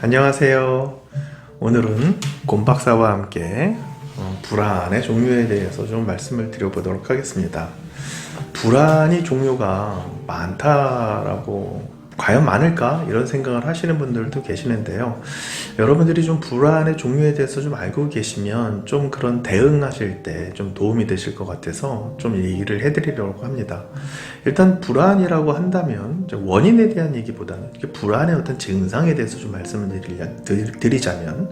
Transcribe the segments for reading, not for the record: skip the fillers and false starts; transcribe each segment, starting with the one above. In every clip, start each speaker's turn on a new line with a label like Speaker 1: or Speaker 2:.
Speaker 1: 안녕하세요. 오늘은 곰 박사와 함께 불안의 종류에 대해서 좀 말씀을 드려보도록 하겠습니다. 불안이 종류가 많다라고, 과연 많을까? 이런 생각을 하시는 분들도 계시는데요. 여러분들이 좀 불안의 종류에 대해서 좀 알고 계시면 좀 그런 대응하실 때 좀 도움이 되실 것 같아서 좀 얘기를 해드리려고 합니다. 일단 불안이라고 한다면 원인에 대한 얘기보다는 불안의 어떤 증상에 대해서 좀 말씀을 드리자면,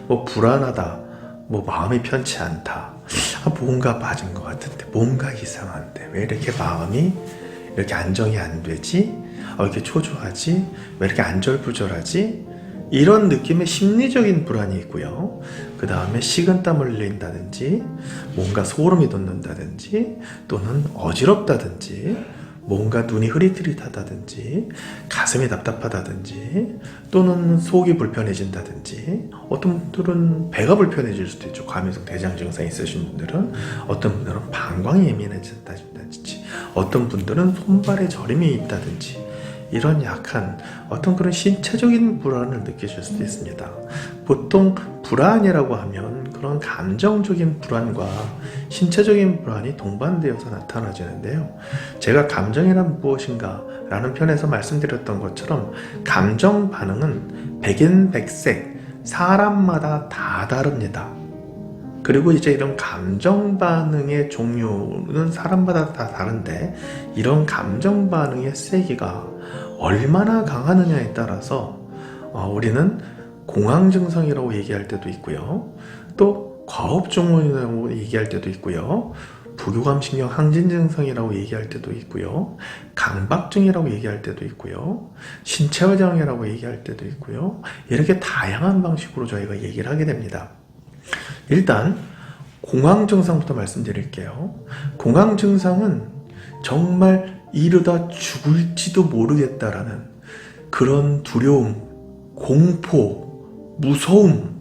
Speaker 1: 뭐 불안하다, 뭐 마음이 편치 않다, 뭔가 맞은 것 같은데, 뭔가 이상한데, 왜 이렇게 마음이 이렇게 안정이 안 되지? 왜 이렇게 초조하지? 왜 이렇게 안절부절하지? 이런 느낌의 심리적인 불안이 있고요. 그 다음에 식은땀을 흘린다든지, 뭔가 소름이 돋는다든지, 또는 어지럽다든지, 뭔가 눈이 흐릿흐릿하다든지, 가슴이 답답하다든지, 또는 속이 불편해진다든지, 어떤 분들은 배가 불편해질 수도 있죠. 과민성 대장 증상이 있으신 분들은. 어떤 분들은 방광이 예민해진다든지, 어떤 분들은 손발에 저림이 있다든지, 이런 약한 어떤 그런 신체적인 불안을 느끼실 수도 있습니다. 보통 불안이라고 하면 그런 감정적인 불안과 신체적인 불안이 동반되어서 나타나지는데요. 제가 감정이란 무엇인가 라는 편에서 말씀드렸던 것처럼, 감정 반응은 백인백색, 사람마다 다 다릅니다. 그리고 이제 이런 감정 반응의 종류는 사람마다 다 다른데, 이런 감정 반응의 세기가 얼마나 강하느냐에 따라서 우리는 공황 증상이라고 얘기할 때도 있고요, 또 과업증후이라고 얘기할 때도 있고요, 부교감신경 항진 증상이라고 얘기할 때도 있고요, 강박증이라고 얘기할 때도 있고요, 신체화장애라고 얘기할 때도 있고요. 이렇게 다양한 방식으로 저희가 얘기를 하게 됩니다. 일단 공황 증상부터 말씀드릴게요. 공황 증상은 정말 이러다 죽을지도 모르겠다라는 그런 두려움, 공포, 무서움,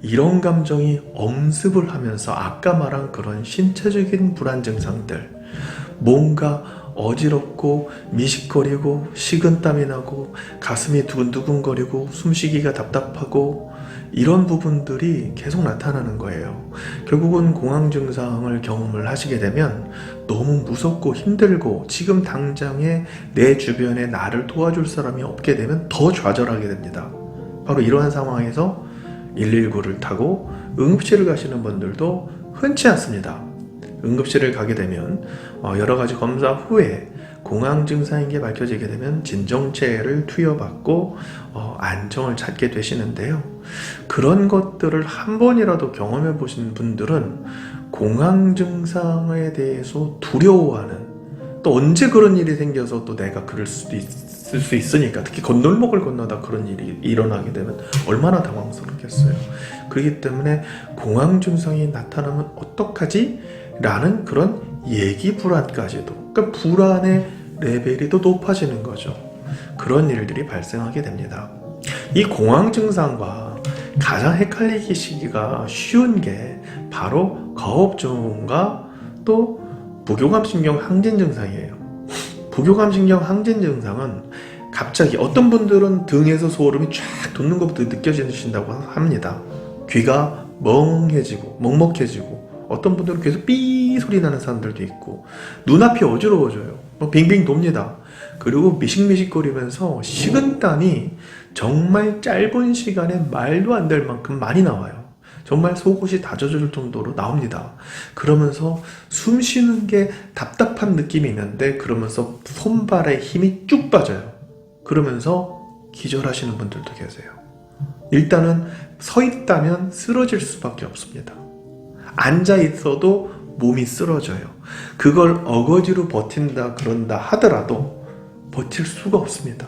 Speaker 1: 이런 감정이 엄습을 하면서 아까 말한 그런 신체적인 불안 증상들, 뭔가 어지럽고 미식거리고 식은땀이 나고 가슴이 두근두근거리고 숨쉬기가 답답하고, 이런 부분들이 계속 나타나는 거예요. 결국은 공황 증상을 경험을 하시게 되면 너무 무섭고 힘들고, 지금 당장에 내 주변에 나를 도와줄 사람이 없게 되면 더 좌절하게 됩니다. 바로 이러한 상황에서 119를 타고 응급실을 가시는 분들도 흔치 않습니다. 응급실을 가게 되면 여러 가지 검사 후에 공황 증상인 게 밝혀지게 되면 진정제를 투여받고 안정을 찾게 되시는데요. 그런 것들을 한 번이라도 경험해 보신 분들은 공황 증상에 대해서 두려워하는, 또 언제 그런 일이 생겨서 또 내가 그럴 수도 있을 수 있으니까, 특히 건널목을 건너다 그런 일이 일어나게 되면 얼마나 당황스럽겠어요. 그렇기 때문에 공황 증상이 나타나면 어떡하지? 라는 그런 예기 불안까지도, 그러니까 불안의 레벨이 더 높아지는 거죠. 그런 일들이 발생하게 됩니다. 이 공황 증상과 가장 헷갈리기 시기가 쉬운 게 바로 거업증후군과 또 부교감신경 항진 증상이에요. 부교감신경 항진 증상은 갑자기 어떤 분들은 등에서 소름이 쫙 돋는 것부터 느껴지신다고 합니다. 귀가 멍해지고 먹먹해지고, 어떤 분들은 계속 삐 소리 나는 사람들도 있고, 눈앞이 어지러워져요. 빙빙 돕니다. 그리고 미식미식거리면서 식은땀이 정말 짧은 시간에 말도 안 될 만큼 많이 나와요. 정말 속옷이 다 젖을 정도로 나옵니다. 그러면서 숨 쉬는 게 답답한 느낌이 있는데, 그러면서 손발에 힘이 쭉 빠져요. 그러면서 기절하시는 분들도 계세요. 일단은 서 있다면 쓰러질 수밖에 없습니다. 앉아 있어도 몸이 쓰러져요. 그걸 어거지로 버틴다 그런다 하더라도 버틸 수가 없습니다.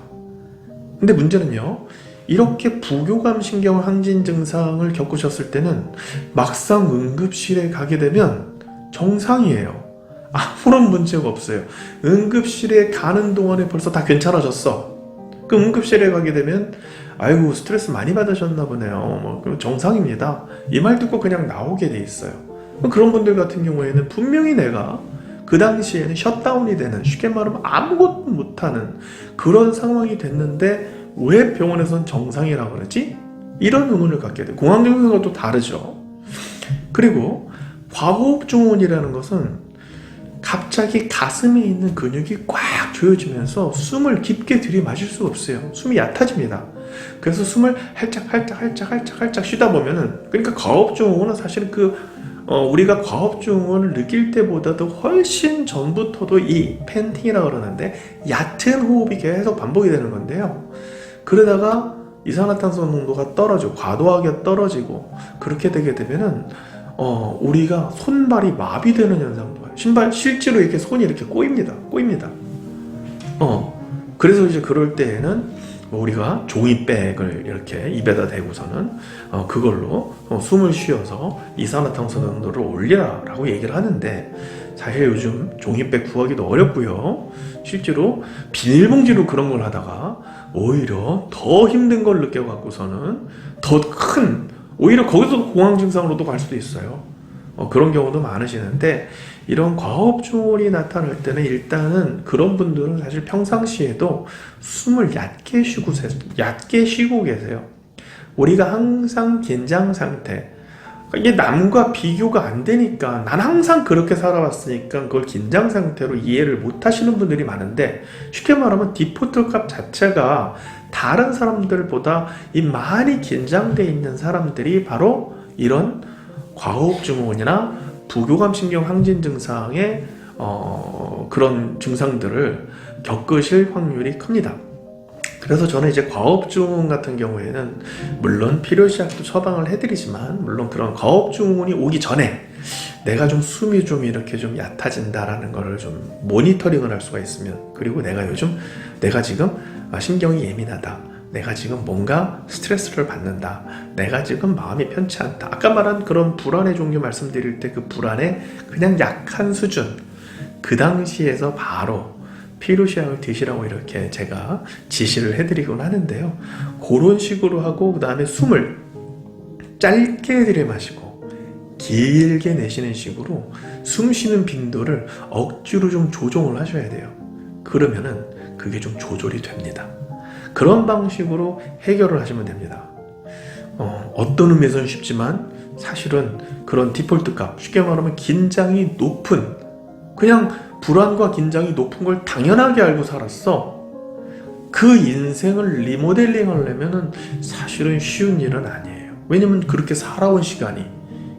Speaker 1: 근데 문제는요, 이렇게 부교감신경 항진 증상을 겪으셨을 때는 막상 응급실에 가게 되면 정상이에요. 아무런 문제가 없어요. 응급실에 가는 동안에 벌써 다 괜찮아졌어. 그 응급실에 가게 되면 아이고 스트레스 많이 받으셨나 보네요, 정상입니다, 이 말 듣고 그냥 나오게 돼 있어요. 그런 분들 같은 경우에는 분명히 내가 그 당시에는 셧다운이 되는, 쉽게 말하면 아무것도 못하는 그런 상황이 됐는데 왜 병원에서는 정상이라고 그러지? 이런 의문을 갖게 돼요. 공황 증상과 또 다르죠. 그리고 과호흡 증후군이라는 것은 갑자기 가슴에 있는 근육이 꽉 조여지면서 숨을 깊게 들이마실 수가 없어요. 숨이 얕아집니다. 그래서 숨을 활짝 쉬다 보면은, 그러니까 과호흡 증후군은 사실은 우리가 과호흡 증후군을 느낄 때보다도 훨씬 전부터도 이 팬팅이라고 그러는데 얕은 호흡이 계속 반복이 되는 건데요. 그러다가 이산화탄소 농도가 떨어지고 과도하게 떨어지고 그렇게 되게 되면은 우리가 손발이 마비되는 현상도 봐요. 실제로 이렇게 손이 이렇게 꼬입니다. 그래서 이제 그럴 때에는 우리가 종이백을 이렇게 입에다 대고서는 그걸로 숨을 쉬어서 이산화탄소 농도를 올리라라고 얘기를 하는데, 사실 요즘 종이백 구하기도 어렵고요. 실제로 비닐봉지로 그런 걸 하다가 오히려 더 힘든 걸 느껴갖고서는 오히려 거기서 공황 증상으로도 갈 수도 있어요. 그런 경우도 많으시는데, 이런 과호흡 증후군이 나타날 때는 일단은 그런 분들은 사실 평상시에도 숨을 얕게 쉬고 계세요. 우리가 항상 긴장 상태, 이게 남과 비교가 안 되니까, 난 항상 그렇게 살아왔으니까 그걸 긴장 상태로 이해를 못 하시는 분들이 많은데, 쉽게 말하면 디포트 값 자체가 다른 사람들보다 이 많이 긴장돼 있는 사람들이 바로 이런 과호흡 증후군이나 부교감 신경 항진 증상의 그런 증상들을 겪으실 확률이 큽니다. 그래서 저는 이제 과호흡 증후군 같은 경우에는 물론 필요시약도 처방을 해드리지만, 물론 그런 과호흡 증후군이 오기 전에 내가 좀 숨이 좀 이렇게 좀 얕아진다라는 거를 좀 모니터링을 할 수가 있으면, 그리고 내가 지금 신경이 예민하다, 내가 지금 뭔가 스트레스를 받는다, 내가 지금 마음이 편치 않다, 아까 말한 그런 불안의 종류 말씀드릴 때 그 불안의 그냥 약한 수준, 그 당시에서 바로 필요시약을 드시라고 이렇게 제가 지시를 해드리곤 하는데요. 그런 식으로 하고, 그 다음에 숨을 짧게 들이마시고 길게 내쉬는 식으로 숨 쉬는 빈도를 억지로 좀 조정을 하셔야 돼요. 그러면은 그게 좀 조절이 됩니다. 그런 방식으로 해결을 하시면 됩니다. 어떤 의미에서는 쉽지만 사실은 그런 디폴트 값, 쉽게 말하면 긴장이 높은, 그냥 불안과 긴장이 높은 걸 당연하게 알고 살았어. 그 인생을 리모델링 하려면 사실은 쉬운 일은 아니에요. 왜냐면 그렇게 살아온 시간이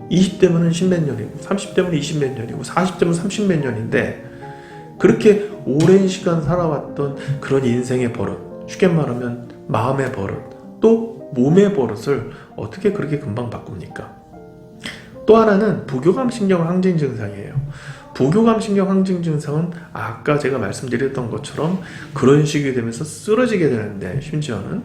Speaker 1: 20대면 10몇 년이고 30대면 20몇 년이고 40대면 30몇 년인데, 그렇게 오랜 시간 살아왔던 그런 인생의 버릇, 쉽게 말하면 마음의 버릇, 또 몸의 버릇을 어떻게 그렇게 금방 바꿉니까? 또 하나는 부교감 신경 항진 증상이에요. 부교감 신경 항진 증상은 아까 제가 말씀드렸던 것처럼 그런 식이 되면서 쓰러지게 되는데, 심지어는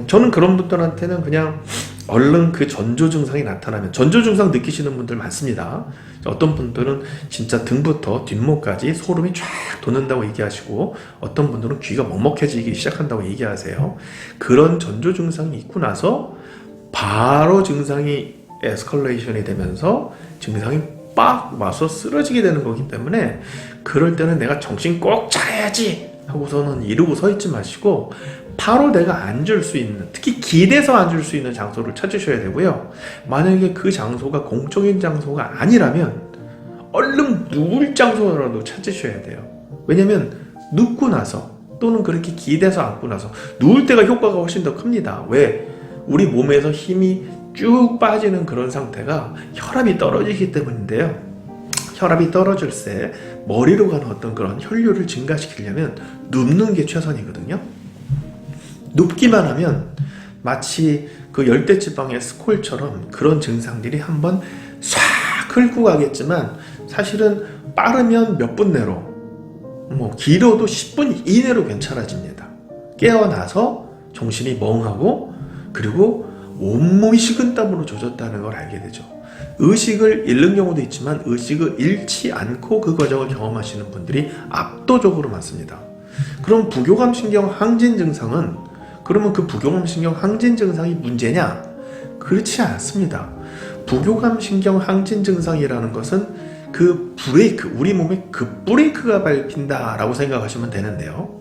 Speaker 1: 저는 그런 분들한테는 그냥 얼른 그 전조 증상이 나타나면, 전조 증상 느끼시는 분들 많습니다. 어떤 분들은 진짜 등부터 뒷목까지 소름이 쫙 돋는다고 얘기하시고, 어떤 분들은 귀가 먹먹해지기 시작한다고 얘기하세요. 그런 전조 증상이 있고 나서 바로 증상이 에스컬레이션이 되면서 증상이 빡 와서 쓰러지게 되는 거기 때문에, 그럴 때는 내가 정신 꼭 차려야지 하고서는 이러고 서 있지 마시고 바로 내가 앉을 수 있는, 특히 길에서 앉을 수 있는 장소를 찾으셔야 되고요. 만약에 그 장소가 공적인 장소가 아니라면 얼른 누울 장소라도 찾으셔야 돼요. 왜냐면 눕고 나서, 또는 그렇게 기대서 앉고 나서 누울 때가 효과가 훨씬 더 큽니다. 왜? 우리 몸에서 힘이 쭉 빠지는 그런 상태가 혈압이 떨어지기 때문인데요. 혈압이 떨어질 때 머리로 가는 어떤 그런 혈류를 증가시키려면 눕는 게 최선이거든요. 눕기만 하면 마치 그 열대지방의 스콜처럼 그런 증상들이 한번 싹 긁고 가겠지만, 사실은 빠르면 몇 분 내로, 길어도 10분 이내로 괜찮아집니다. 깨어나서 정신이 멍하고, 그리고 온몸이 식은땀으로 젖었다는 걸 알게 되죠. 의식을 잃는 경우도 있지만 의식을 잃지 않고 그 과정을 경험하시는 분들이 압도적으로 많습니다. 그럼 부교감 신경 항진 증상은, 그러면 그 부교감 신경 항진 증상이 문제냐? 그렇지 않습니다. 부교감 신경 항진 증상이라는 것은 그 브레이크, 우리 몸에 그 브레이크가 밟힌다 라고 생각하시면 되는데요.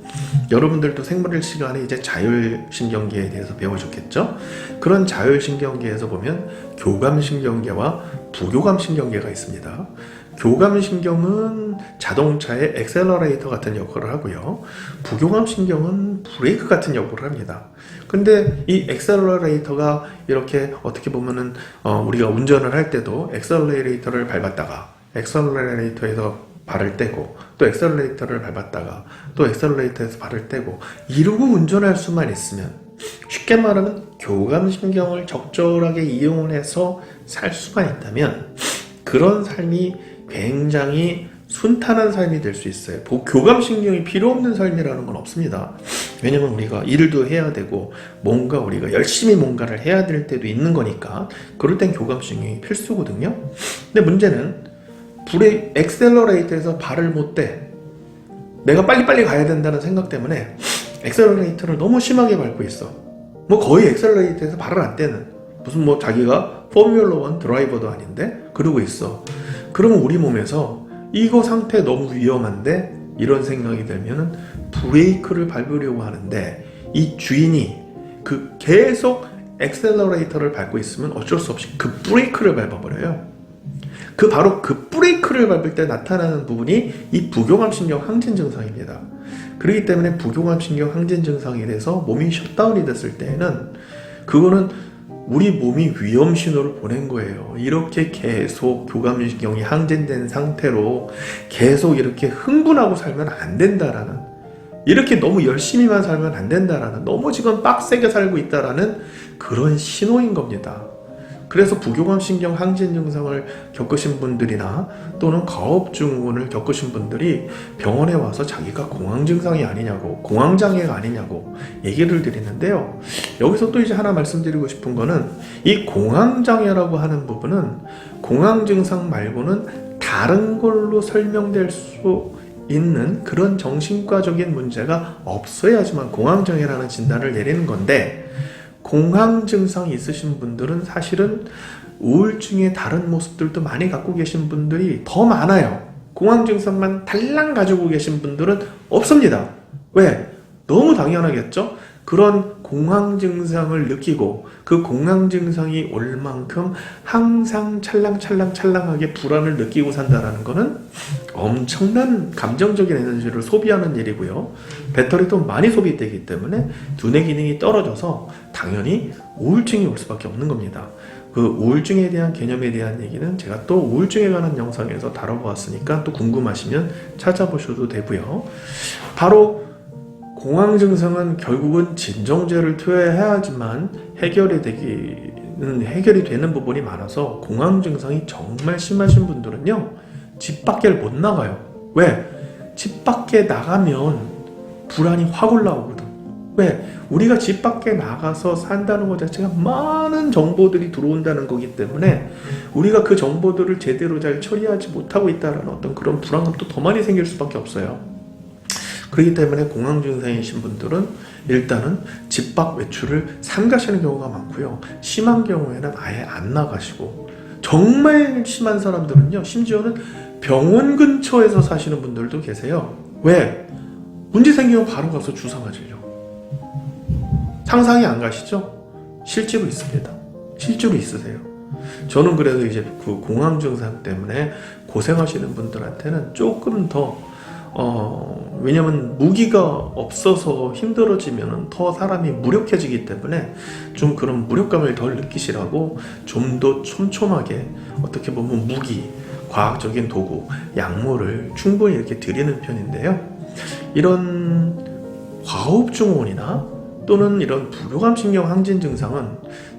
Speaker 1: 여러분들도 생물일 시간에 이제 자율신경계에 대해서 배워줬겠죠? 그런 자율신경계에서 보면 교감신경계와 부교감신경계가 있습니다. 교감신경은 자동차의 엑셀러레이터 같은 역할을 하고요. 부교감신경은 브레이크 같은 역할을 합니다. 근데 이 엑셀러레이터가 이렇게 어떻게 보면은 우리가 운전을 할 때도 엑셀러레이터를 밟았다가 엑셀러레이터에서 발을 떼고 또 엑셀러레이터를 밟았다가 또 엑셀러레이터에서 발을 떼고 이러고 운전할 수만 있으면, 쉽게 말하면 교감신경을 적절하게 이용을 해서 살 수만 있다면 그런 삶이 굉장히 순탄한 삶이 될 수 있어요. 교감신경이 필요 없는 삶이라는 건 없습니다. 왜냐면 우리가 일도 해야 되고 뭔가 우리가 열심히 뭔가를 해야 될 때도 있는 거니까 그럴 땐 교감신경이 필수거든요. 근데 문제는 엑셀러레이터에서 발을 못 떼. 내가 빨리빨리 가야 된다는 생각 때문에 엑셀러레이터를 너무 심하게 밟고 있어. 뭐 거의 엑셀러레이터에서 발을 안 떼는, 무슨 뭐 자기가 포뮬러 1 드라이버도 아닌데 그러고 있어. 그러면 우리 몸에서 이거 상태 너무 위험한데 이런 생각이 들면은 브레이크를 밟으려고 하는데, 이 주인이 계속 엑셀러레이터를 밟고 있으면 어쩔 수 없이 그 브레이크를 밟아버려요. 바로 그 브레이크를 밟을 때 나타나는 부분이 이 부교감신경 항진 증상입니다. 그렇기 때문에 부교감신경 항진 증상이 돼서 몸이 셧다운이 됐을 때에는 그거는 우리 몸이 위험 신호를 보낸 거예요. 이렇게 계속 교감신경이 항진된 상태로 계속 이렇게 흥분하고 살면 안 된다라는, 이렇게 너무 열심히만 살면 안 된다라는, 너무 지금 빡세게 살고 있다라는 그런 신호인 겁니다. 그래서 부교감신경 항진 증상을 겪으신 분들이나 또는 가업증후군을 겪으신 분들이 병원에 와서 자기가 공황 증상이 아니냐고, 공황장애가 아니냐고 얘기를 드리는데요. 여기서 또 이제 하나 말씀드리고 싶은 거는, 이 공황장애라고 하는 부분은 공황 증상 말고는 다른 걸로 설명될 수 있는 그런 정신과적인 문제가 없어야지만 공황장애라는 진단을 내리는 건데, 공황 증상이 있으신 분들은 사실은 우울증의 다른 모습들도 많이 갖고 계신 분들이 더 많아요. 공황 증상만 달랑 가지고 계신 분들은 없습니다. 왜? 너무 당연하겠죠? 그런 공황 증상을 느끼고 그 공황 증상이 올 만큼 항상 찰랑찰랑찰랑하게 불안을 느끼고 산다는 거는 엄청난 감정적인 에너지를 소비하는 일이고요. 배터리도 많이 소비되기 때문에 두뇌 기능이 떨어져서 당연히 우울증이 올 수밖에 없는 겁니다. 그 우울증에 대한 개념에 대한 얘기는 제가 또 우울증에 관한 영상에서 다뤄보았으니까 또 궁금하시면 찾아보셔도 되고요. 바로 공황 증상은 결국은 진정제를 투여해야지만 해결이 되는 부분이 많아서, 공황 증상이 정말 심하신 분들은요, 집 밖을 못 나가요. 왜? 집 밖에 나가면 불안이 확 올라오거든. 왜? 우리가 집 밖에 나가서 산다는 것 자체가 많은 정보들이 들어온다는 거기 때문에 우리가 그 정보들을 제대로 잘 처리하지 못하고 있다는 어떤 그런 불안감도 더 많이 생길 수밖에 없어요. 그렇기 때문에 공황 증상이신 분들은 일단은 집 밖 외출을 삼가시는 경우가 많고요. 심한 경우에는 아예 안 나가시고, 정말 심한 사람들은요, 심지어는 병원 근처에서 사시는 분들도 계세요. 왜? 문제 생기면 바로 가서 주사 맞으려고. 상상이 안 가시죠? 실제로 있습니다. 실제로 있으세요. 저는 그래도 이제 그 공황 증상 때문에 고생하시는 분들한테는 조금 더 왜냐면 무기가 없어서 힘들어지면 더 사람이 무력해지기 때문에 좀 그런 무력감을 덜 느끼시라고 좀 더 촘촘하게, 어떻게 보면 무기, 과학적인 도구, 약물을 충분히 이렇게 드리는 편인데요. 이런 과호흡증후군이나 또는 이런 부교감신경 항진 증상은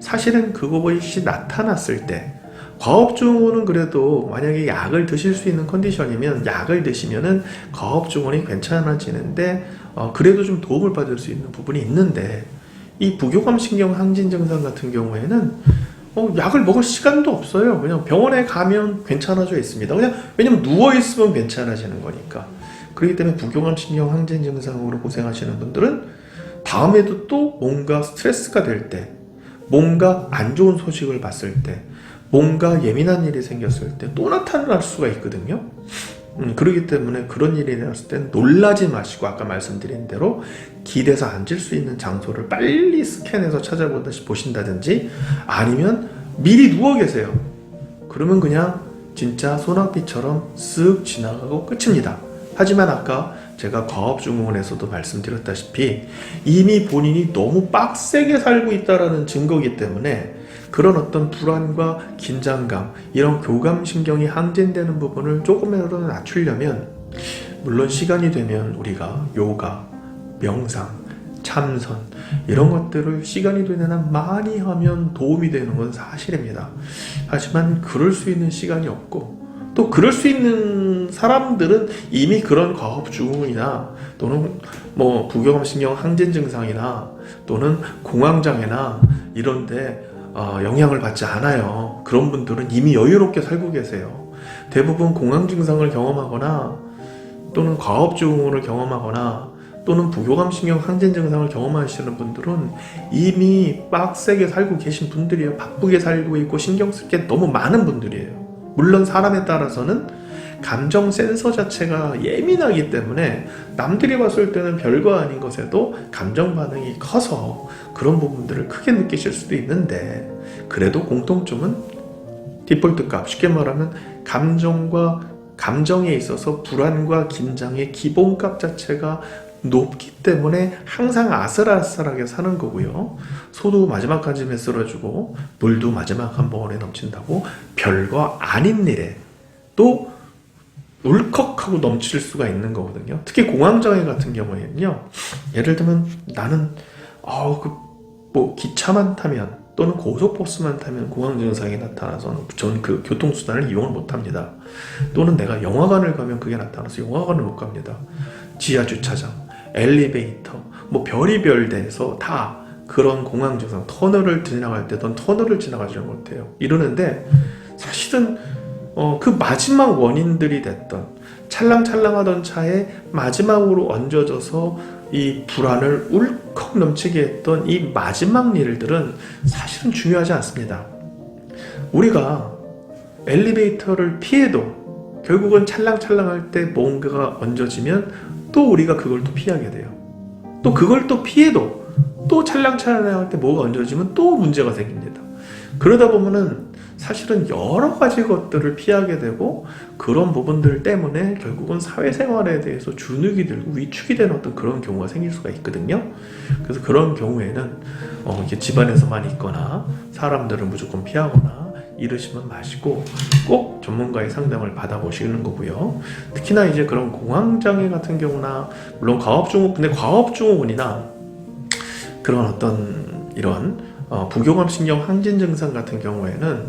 Speaker 1: 사실은 그것이 나타났을 때, 과업증후군은 그래도 만약에 약을 드실 수 있는 컨디션이면 약을 드시면은 과업증후군이 괜찮아지는데 그래도 좀 도움을 받을 수 있는 부분이 있는데, 이 부교감신경 항진 증상 같은 경우에는 약을 먹을 시간도 없어요. 그냥 병원에 가면 괜찮아져 있습니다. 왜냐면 누워있으면 괜찮아지는 거니까. 그렇기 때문에 부교감신경 항진 증상으로 고생하시는 분들은 다음에도 또 뭔가 스트레스가 될 때, 뭔가 안 좋은 소식을 봤을 때, 뭔가 예민한 일이 생겼을 때 또 나타날 수가 있거든요. 그렇기 때문에 그런 일이 일어났을 땐 놀라지 마시고 아까 말씀드린 대로 기대서 앉을 수 있는 장소를 빨리 스캔해서 찾아보신다든지 아니면 미리 누워 계세요. 그러면 그냥 진짜 소낙비처럼 쓱 지나가고 끝입니다. 하지만 아까 제가 과업증후군에서도 말씀드렸다시피 이미 본인이 너무 빡세게 살고 있다는 증거이기 때문에 그런 어떤 불안과 긴장감, 이런 교감신경이 항진되는 부분을 조금이라도 낮추려면 물론 시간이 되면 우리가 요가, 명상, 참선 이런 것들을 시간이 되는 한 많이 하면 도움이 되는 건 사실입니다. 하지만 그럴 수 있는 시간이 없고 또 그럴 수 있는 사람들은 이미 그런 과업증후군이나 또는 뭐 부교감신경 항진 증상이나 또는 공황장애나 이런데 영향을 받지 않아요. 그런 분들은 이미 여유롭게 살고 계세요. 대부분 공황 증상을 경험하거나 또는 과업증후군을 경험하거나 또는 부교감신경 항진 증상을 경험하시는 분들은 이미 빡세게 살고 계신 분들이에요. 바쁘게 살고 있고 신경 쓸 게 너무 많은 분들이에요. 물론 사람에 따라서는 감정 센서 자체가 예민하기 때문에 남들이 봤을 때는 별거 아닌 것에도 감정 반응이 커서 그런 부분들을 크게 느끼실 수도 있는데 그래도 공통점은 디폴트 값, 쉽게 말하면 감정에 있어서 불안과 긴장의 기본값 자체가 높기 때문에 항상 아슬아슬하게 사는 거고요. 소도 마지막까지 메스러지고 물도 마지막 한 번에 넘친다고 별거 아닌 일에 또 울컥하고 넘칠 수가 있는 거거든요. 특히 공황장애 같은 경우에는요. 예를 들면 나는 기차만 타면 또는 고속버스만 타면 공황 증상이 나타나서 저는 그 교통수단을 이용을 못합니다. 또는 내가 영화관을 가면 그게 나타나서 영화관을 못 갑니다. 지하주차장, 엘리베이터, 뭐 별의별 데서 다 그런 공황 증상, 터널을 지나갈 때 넌 터널을 지나가지 못해요. 이러는데 사실은 그 마지막 원인들이 됐던 찰랑찰랑하던 차에 마지막으로 얹어져서 이 불안을 울컥 넘치게 했던 이 마지막 일들은 사실은 중요하지 않습니다. 우리가 엘리베이터를 피해도 결국은 찰랑찰랑할 때 뭔가가 얹어지면 또 우리가 그걸 또 피하게 돼요. 또 그걸 또 피해도 또 찰랑찰랑할 때 뭐가 얹어지면 또 문제가 생깁니다. 그러다 보면은 사실은 여러 가지 것들을 피하게 되고 그런 부분들 때문에 결국은 사회생활에 대해서 주눅이 들고 위축이 되는 어떤 그런 경우가 생길 수가 있거든요. 그래서 그런 경우에는 이게 집안에서만 있거나 사람들을 무조건 피하거나 이러시면 마시고 꼭 전문가의 상담을 받아보시는 거고요. 특히나 이제 그런 공황장애 같은 경우나 물론 근데 과업증후군이나 그런 어떤 이런 부교감신경 항진 증상 같은 경우에는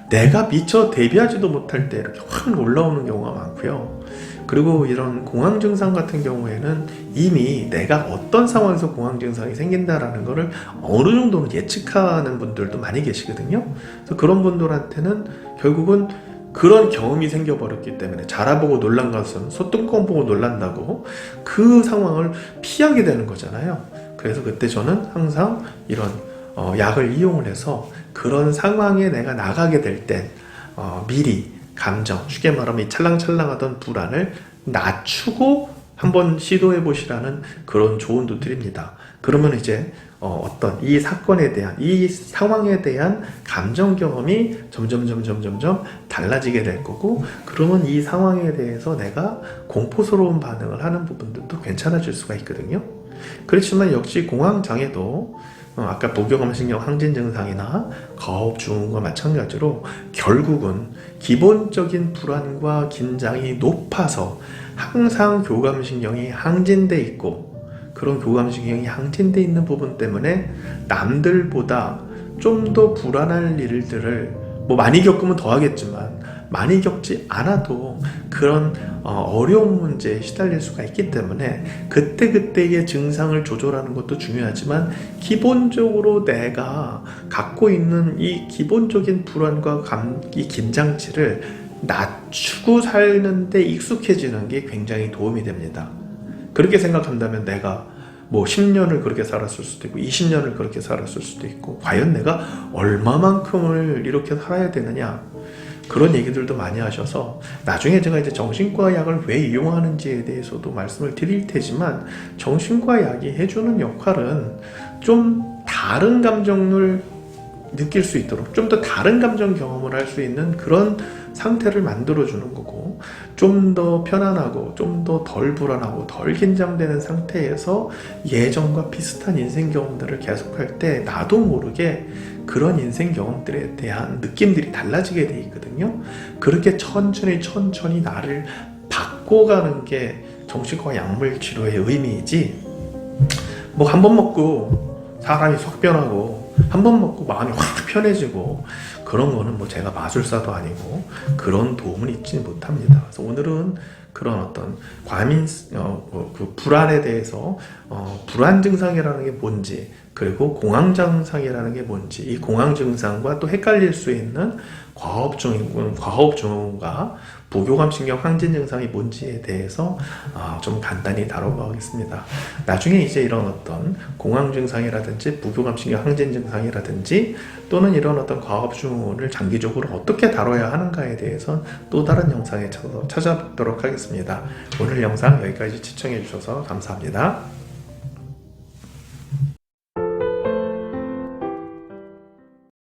Speaker 1: 내가 미처 대비하지도 못할 때 이렇게 확 올라오는 경우가 많고요. 그리고 이런 공황 증상 같은 경우에는 이미 내가 어떤 상황에서 공황 증상이 생긴다라는 것을 어느 정도는 예측하는 분들도 많이 계시거든요. 그래서 그런 분들한테는 결국은 그런 경험이 생겨버렸기 때문에 자라보고 놀란 것은 소뚜껑 보고 놀란다고 그 상황을 피하게 되는 거잖아요. 그래서 그때 저는 항상 이런 약을 이용을 해서 그런 상황에 내가 나가게 될 땐 미리 감정, 쉽게 말하면 이 찰랑찰랑하던 불안을 낮추고 한번 시도해 보시라는 그런 조언도 드립니다. 그러면 이제 어떤 이 사건에 대한 이 상황에 대한 감정 경험이 점점 달라지게 될 거고 그러면 이 상황에 대해서 내가 공포스러운 반응을 하는 부분들도 괜찮아질 수가 있거든요. 그렇지만 역시 공황장애도 아까 부교감신경 항진 증상이나 과업증후군과 마찬가지로 결국은 기본적인 불안과 긴장이 높아서 항상 교감신경이 항진돼 있고 그런 교감신경이 항진돼 있는 부분 때문에 남들보다 좀 더 불안할 일들을 많이 겪으면 더 하겠지만 많이 겪지 않아도 그런 어려운 문제에 시달릴 수가 있기 때문에 그때그때의 증상을 조절하는 것도 중요하지만 기본적으로 내가 갖고 있는 이 기본적인 불안과 이 긴장치를 낮추고 사는데 익숙해지는 게 굉장히 도움이 됩니다. 그렇게 생각한다면 내가 뭐 10년을 그렇게 살았을 수도 있고 20년을 그렇게 살았을 수도 있고 과연 내가 얼마만큼을 이렇게 살아야 되느냐 그런 얘기들도 많이 하셔서 나중에 제가 이제 정신과 약을 왜 이용하는지에 대해서도 말씀을 드릴 테지만 정신과 약이 해주는 역할은 좀 다른 감정을 느낄 수 있도록 좀 더 다른 감정 경험을 할 수 있는 그런 상태를 만들어주는 거고 좀 더 편안하고 좀 더 덜 불안하고 덜 긴장되는 상태에서 예전과 비슷한 인생 경험들을 계속할 때 나도 모르게 그런 인생 경험들에 대한 느낌들이 달라지게 돼 있거든요. 그렇게 천천히 나를 바꿔가는 게 정신과 약물 치료의 의미이지 뭐 한 번 먹고 사람이 확 변하고 한 번 먹고 마음이 확 편해지고 그런 거는 뭐 제가 마술사도 아니고 그런 도움은 있지 못합니다. 그래서 오늘은 그런 어떤 그 불안에 대해서 불안 증상이라는 게 뭔지 그리고 공황 증상이라는 게 뭔지 이 공황 증상과 또 헷갈릴 수 있는 과호흡증후군과 부교감신경 항진 증상이 뭔지에 대해서 좀 간단히 다뤄보겠습니다. 나중에 이제 이런 어떤 공황 증상이라든지 부교감신경 항진 증상이라든지 또는 이런 어떤 과호흡증후군을 장기적으로 어떻게 다뤄야 하는가에 대해서 또 다른 영상에 찾아뵙도록 하겠습니다. 오늘 영상 여기까지 시청해 주셔서 감사합니다.